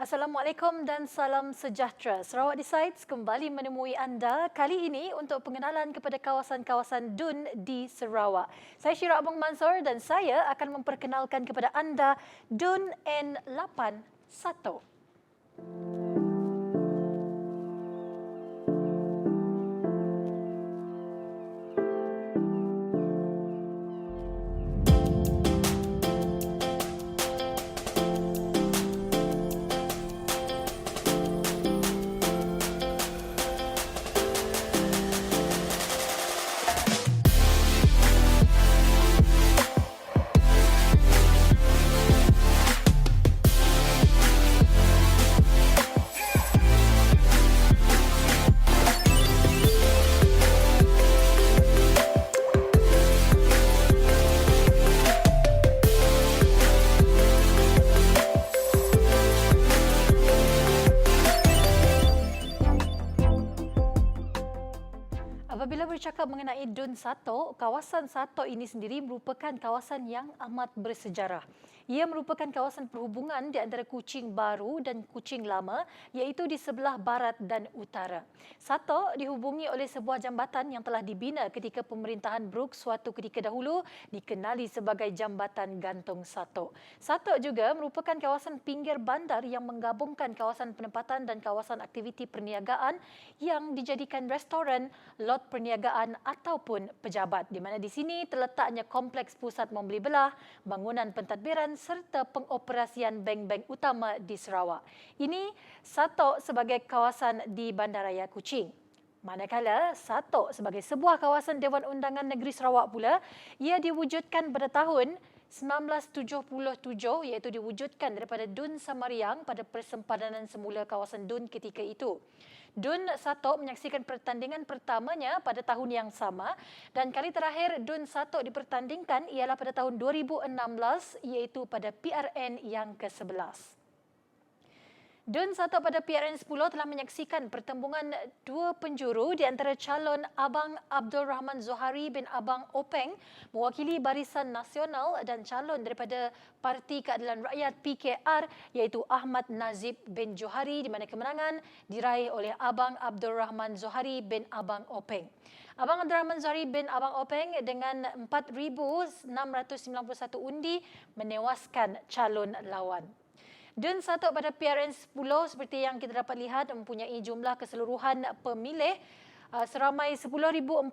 Assalamualaikum dan salam sejahtera. Sarawak Decides kembali menemui anda kali ini untuk pengenalan kepada kawasan-kawasan DUN di Sarawak. Saya Syira Abang Mansor dan saya akan memperkenalkan kepada anda DUN N81. Apabila bercakap mengenai DUN Satok, kawasan Satok ini sendiri merupakan kawasan yang amat bersejarah. Ia merupakan kawasan perhubungan di antara Kuching Baru dan Kuching Lama, iaitu di sebelah barat dan utara. Satok dihubungi oleh sebuah jambatan yang telah dibina ketika pemerintahan Brooke suatu ketika dahulu, dikenali sebagai Jambatan Gantung Satok. Satok juga merupakan kawasan pinggir bandar yang menggabungkan kawasan penempatan dan kawasan aktiviti perniagaan yang dijadikan restoran, lot perniagaan ataupun pejabat, di mana di sini terletaknya kompleks pusat membeli belah, bangunan pentadbiran serta pengoperasian bank-bank utama di Sarawak. Ini Satok sebagai kawasan di Bandaraya Kuching. Manakala Satok sebagai sebuah kawasan Dewan Undangan Negeri Sarawak pula, ia diwujudkan pada tahun 1977, iaitu diwujudkan daripada DUN Samariang pada persempadanan semula kawasan DUN ketika itu. DUN Satok menyaksikan pertandingan pertamanya pada tahun yang sama dan kali terakhir DUN Satok dipertandingkan ialah pada tahun 2016, iaitu pada PRN yang ke-11. DUN Satok pada PRN 10 telah menyaksikan pertembungan dua penjuru di antara calon Abang Abdul Rahman Zohari bin Abang Openg mewakili Barisan Nasional dan calon daripada Parti Keadilan Rakyat PKR iaitu Ahmad Nazib bin Johari, di mana kemenangan diraih oleh Abang Abdul Rahman Zohari bin Abang Openg. Abang Abdul Rahman Zohari bin Abang Openg dengan 4,691 undi menewaskan calon lawan. DUN Satok pada PRN 10 seperti yang kita dapat lihat mempunyai jumlah keseluruhan pemilih seramai 10,431.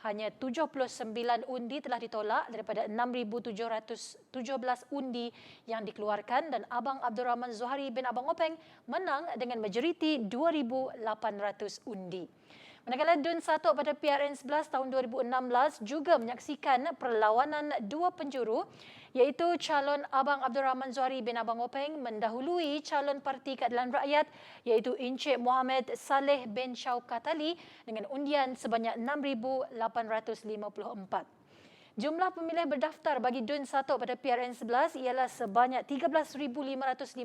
Hanya 79 undi telah ditolak daripada 6,717 undi yang dikeluarkan dan Abang Abdul Rahman Zohari bin Abang Openg menang dengan majoriti 2,800 undi. Manakala DUN Satok pada PRN 11 tahun 2016 juga menyaksikan perlawanan dua penjuru iaitu calon Abang Abdul Rahman Zohari bin Abang Openg mendahului calon Parti Keadilan Rakyat iaitu Encik Mohamed Saleh bin Shaukat Ali dengan undian sebanyak 6,854. Jumlah pemilih berdaftar bagi DUN Satok pada PRN 11 ialah sebanyak 13,550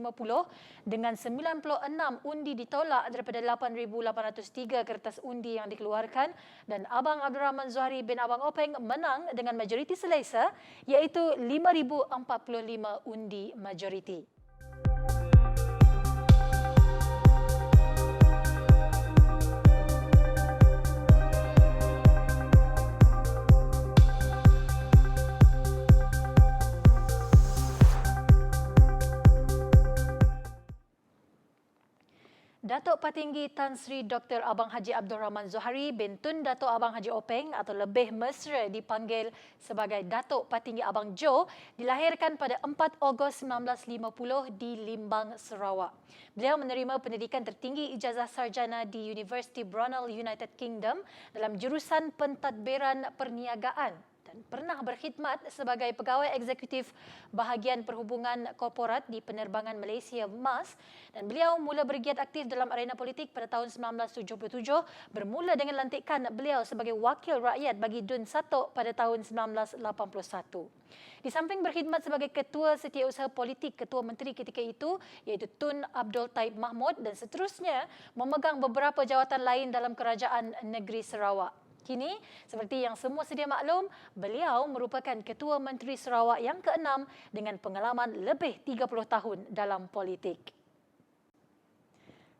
dengan 96 undi ditolak daripada 8,803 kertas undi yang dikeluarkan dan Abang Abdul Rahman Zohari bin Abang Openg menang dengan majoriti selesa iaitu 5,045 undi majoriti. Datuk Patinggi Tan Sri Dr. Abang Haji Abdul Rahman Zohari bin Tun Datuk Abang Haji Openg atau lebih mesra dipanggil sebagai Datuk Patinggi Abang Jo dilahirkan pada 4 Ogos 1950 di Limbang, Sarawak. Beliau menerima pendidikan tertinggi ijazah sarjana di University Brunel, United Kingdom dalam jurusan pentadbiran perniagaan dan pernah berkhidmat sebagai pegawai eksekutif bahagian perhubungan korporat di Penerbangan Malaysia MAS dan beliau mula bergiat aktif dalam arena politik pada tahun 1977 bermula dengan lantikan beliau sebagai wakil rakyat bagi DUN Satok pada tahun 1981. Di samping berkhidmat sebagai Ketua Setiausaha Politik Ketua Menteri ketika itu iaitu Tun Abdul Taib Mahmud dan seterusnya memegang beberapa jawatan lain dalam Kerajaan Negeri Sarawak. Kini, seperti yang semua sedia maklum, beliau merupakan Ketua Menteri Sarawak yang ke-6 dengan pengalaman lebih 30 tahun dalam politik.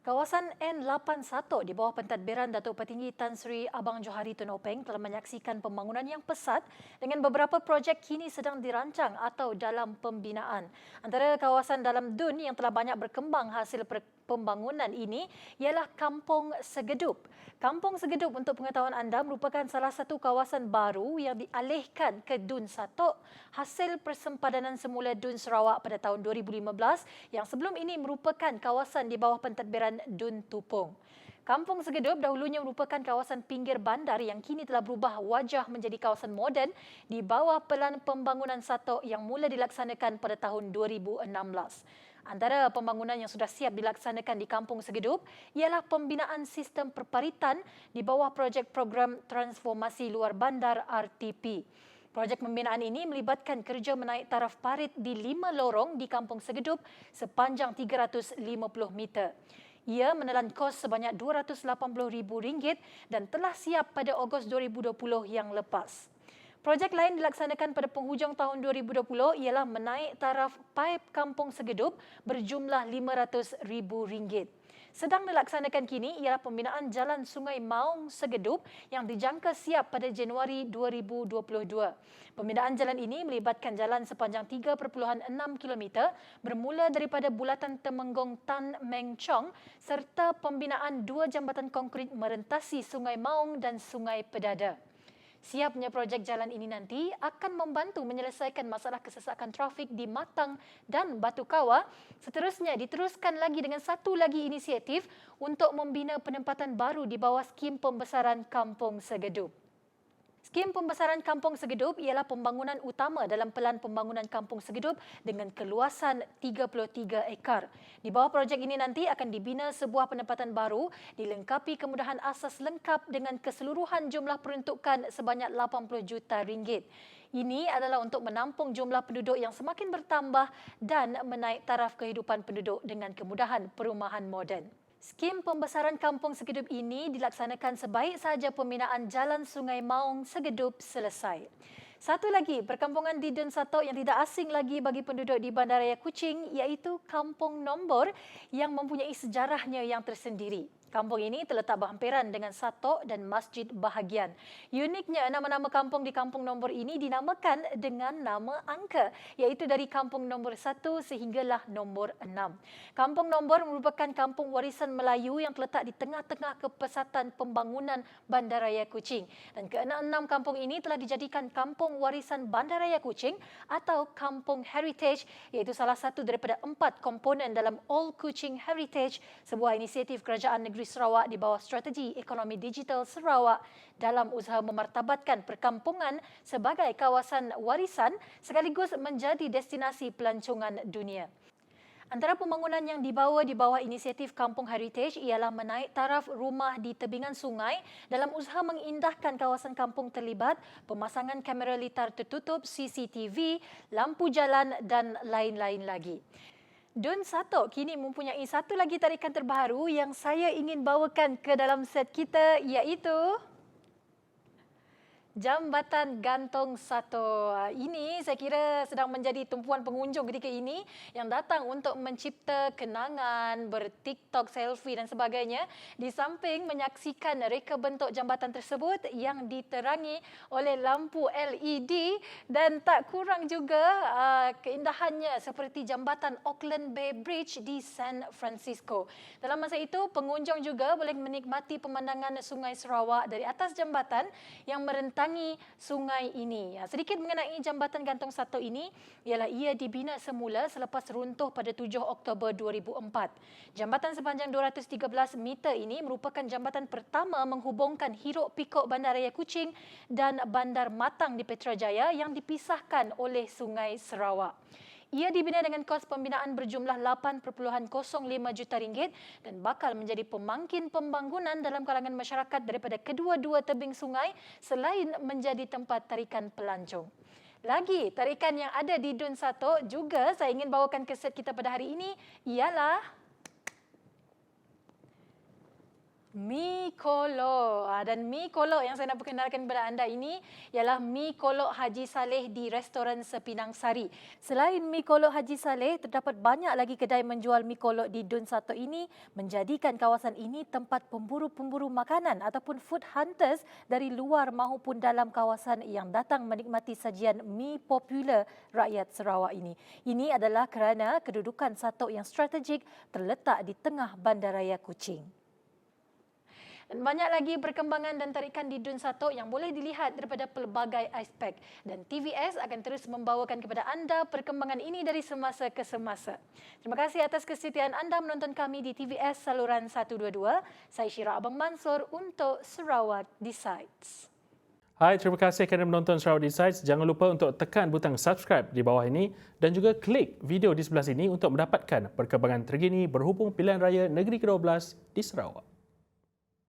Kawasan N81 di bawah pentadbiran Datuk Petinggi Tan Sri Abang Johari Tun Openg telah menyaksikan pembangunan yang pesat dengan beberapa projek kini sedang dirancang atau dalam pembinaan. Antara kawasan dalam DUN yang telah banyak berkembang hasil pembangunan ini ialah Kampung Segedup. Kampung Segedup, untuk pengetahuan anda, merupakan salah satu kawasan baru yang dialihkan ke DUN Satok hasil persempadanan semula DUN Sarawak pada tahun 2015 yang sebelum ini merupakan kawasan di bawah pentadbiran DUN Tupung. Kampung Segedup dahulunya merupakan kawasan pinggir bandar yang kini telah berubah wajah menjadi kawasan moden di bawah pelan pembangunan Satok yang mula dilaksanakan pada tahun 2016. Antara pembangunan yang sudah siap dilaksanakan di Kampung Segedup ialah pembinaan sistem perparitan di bawah projek program transformasi luar bandar RTP. Projek pembinaan ini melibatkan kerja menaik taraf parit di 5 lorong di Kampung Segedup sepanjang 350 meter. Ia menelan kos sebanyak RM280,000 dan telah siap pada Ogos 2020 yang lepas. Projek lain dilaksanakan pada penghujung tahun 2020 ialah menaik taraf paip Kampung Segedup berjumlah RM500,000. Sedang dilaksanakan kini ialah pembinaan Jalan Sungai Maung Segedup yang dijangka siap pada Januari 2022. Pembinaan jalan ini melibatkan jalan sepanjang 3.6 km bermula daripada bulatan Temenggong Tan Meng Chong serta pembinaan 2 jambatan konkrit merentasi Sungai Maung dan Sungai Pedada. Siapnya projek jalan ini nanti akan membantu menyelesaikan masalah kesesakan trafik di Matang dan Batu Kawah. Seterusnya diteruskan lagi dengan satu lagi inisiatif untuk membina penempatan baru di bawah skim pembesaran Kampung Segedup. Skim pembesaran Kampung Segedup ialah pembangunan utama dalam pelan pembangunan Kampung Segedup dengan keluasan 33 ekar. Di bawah projek ini nanti akan dibina sebuah penempatan baru dilengkapi kemudahan asas lengkap dengan keseluruhan jumlah peruntukan sebanyak RM80 juta. Ini adalah untuk menampung jumlah penduduk yang semakin bertambah dan menaik taraf kehidupan penduduk dengan kemudahan perumahan moden. Skim pembesaran Kampung Segedup ini dilaksanakan sebaik sahaja pembinaan Jalan Sungai Maung Segedup selesai. Satu lagi perkampungan di DUN Satok yang tidak asing lagi bagi penduduk di Bandaraya Kuching iaitu Kampung Nombor yang mempunyai sejarahnya yang tersendiri. Kampung ini terletak berhampiran dengan Satok dan Masjid Bahagian. Uniknya, nama-nama kampung di Kampung Nombor ini dinamakan dengan nama angka, iaitu dari Kampung Nombor 1 sehinggalah Nombor 6. Kampung Nombor merupakan kampung warisan Melayu yang terletak di tengah-tengah kepesatan pembangunan Bandaraya Kuching. Dan ke-6 kampung ini telah dijadikan Kampung Warisan Bandaraya Kuching atau Kampung Heritage, iaitu salah satu daripada 4 komponen dalam All Kuching Heritage, sebuah inisiatif kerajaan negeri Sarawak di bawah Strategi Ekonomi Digital Sarawak dalam usaha memartabatkan perkampungan sebagai kawasan warisan sekaligus menjadi destinasi pelancongan dunia. Antara pembangunan yang dibawa di bawah inisiatif Kampung Heritage ialah menaik taraf rumah di tebingan sungai dalam usaha mengindahkan kawasan kampung terlibat, pemasangan kamera litar tertutup, CCTV, lampu jalan dan lain-lain lagi. DUN Satok kini mempunyai satu lagi tarikan terbaru yang saya ingin bawakan ke dalam set kita iaitu Jambatan Gantung Satok. Ini saya kira sedang menjadi tumpuan pengunjung ketika ini yang datang untuk mencipta kenangan, ber-TikTok, selfie dan sebagainya. Di samping menyaksikan reka bentuk jambatan tersebut yang diterangi oleh lampu LED dan tak kurang juga keindahannya seperti jambatan Auckland Bay Bridge di San Francisco. Dalam masa itu, pengunjung juga boleh menikmati pemandangan Sungai Sarawak dari atas jambatan yang merentangi sungai ini. Sedikit mengenai Jambatan Gantung Satok ini ialah ia dibina semula selepas runtuh pada 7 Oktober 2004. Jambatan sepanjang 213 meter ini merupakan jambatan pertama menghubungkan Hiruk Pikuk Bandaraya Kuching dan Bandar Matang di Petrajaya yang dipisahkan oleh Sungai Sarawak. Ia dibina dengan kos pembinaan berjumlah RM8.05 juta dan bakal menjadi pemangkin pembangunan dalam kalangan masyarakat daripada kedua-dua tebing sungai selain menjadi tempat tarikan pelancong. Lagi tarikan yang ada di DUN Satok juga saya ingin bawakan ke set kita pada hari ini ialah Mi Kolok. Dan mi kolok yang saya nak perkenalkan kepada anda ini ialah mi kolok Haji Saleh di restoran Sepinang Sari. Selain mi kolok Haji Saleh, terdapat banyak lagi kedai menjual mi kolok di Dun Satok ini, menjadikan kawasan ini tempat pemburu-pemburu makanan ataupun food hunters dari luar maupun dalam kawasan yang datang menikmati sajian mi popular rakyat Sarawak ini. Ini adalah kerana kedudukan Satok yang strategik terletak di tengah bandaraya Kuching. Dan banyak lagi perkembangan dan tarikan di Dun Satok yang boleh dilihat daripada pelbagai aspek. Dan TVS akan terus membawakan kepada anda perkembangan ini dari semasa ke semasa. Terima kasih atas kesetiaan anda menonton kami di TVS saluran 122. Saya Syira Abang Mansur untuk Sarawak Decides. Hai, terima kasih kerana menonton Sarawak Decides. Jangan lupa untuk tekan butang subscribe di bawah ini dan juga klik video di sebelah sini untuk mendapatkan perkembangan terkini berhubung pilihan raya Negeri ke-12 di Sarawak.